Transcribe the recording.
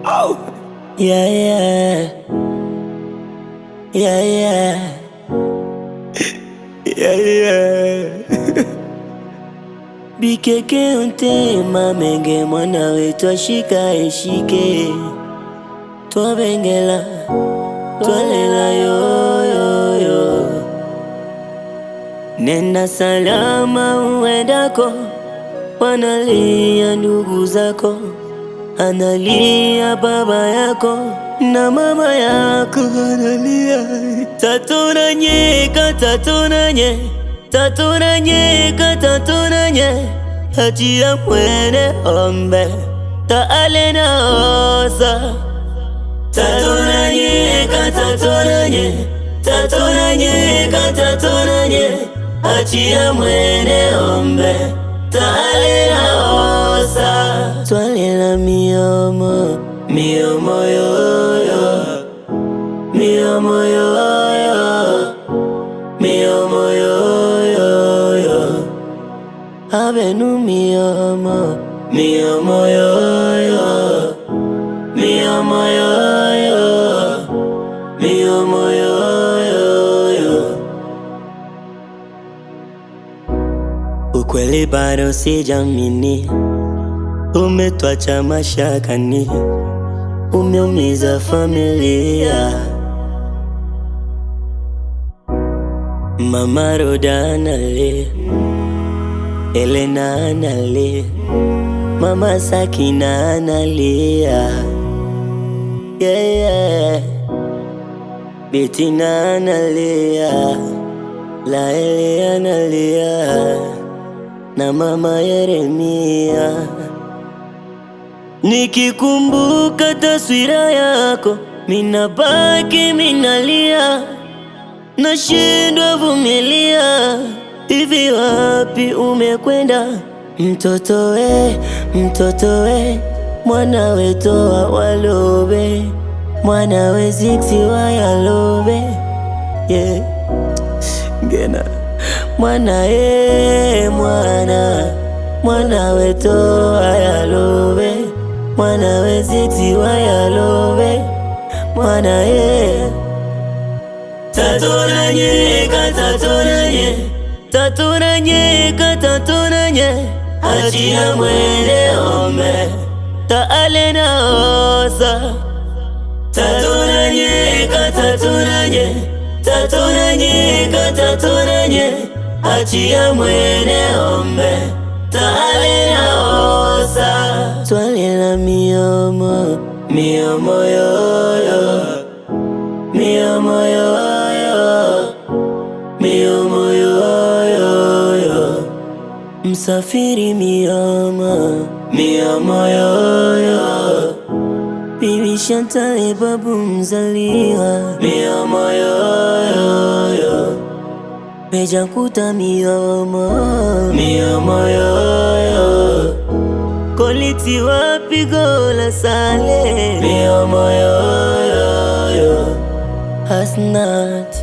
Oh, yeah, yeah, yeah, yeah, yeah, yeah. Bikeke untema menge mwana wetu shika eshike twabengela twalela yo yo yo. Nenda salama uendako, wanalia ndugu zako, analia baba yako na mama yako analia. Tatunanye, tatunanye, hachia mwene ombe taale na osa. Tatunanye, hachia mwene ombe taale na osa. Twalela miyomo, miyomo yoyo, miyomo yoyo, miyomo yoyo. Abenu miyomo, miyomo yoyo, miyomo yoyo, miyomo yoyo. Ukweli bado sijamini, umetwacha mashakani, umeumiza familia. Mama Roda analia, Elena analia, Mama Sakina analia, yeah, yeah. Bettina analia, Laeli analia, na Mama Yeremia. Nikikumbuka taswira yako, minabaki minalia, nashindwa vumilia. Hivi wapi umekwenda mtoto we, mwana we toa walobe, mwana we ziksi wa yalobe, yeah. Gena mwana mwana we toa yalobe, mwana we ziksi wa yalobe, mwana Tatunanye, hachia mwene ombe taale na osa. Tatunanye, hachia mwene ombe taale na osa. Twalela miyomo, miyomo yoyo, miyomo yoyo, miyomo yoyo. Msafiri miyomo, miyomo yoyo. Bibi Chantal babu mzaliwa, miyomo yoyo. Mejakuta miyomo, miyomo yoyo. Koliti wapigo la sale, miyomo yoyo. Hasnat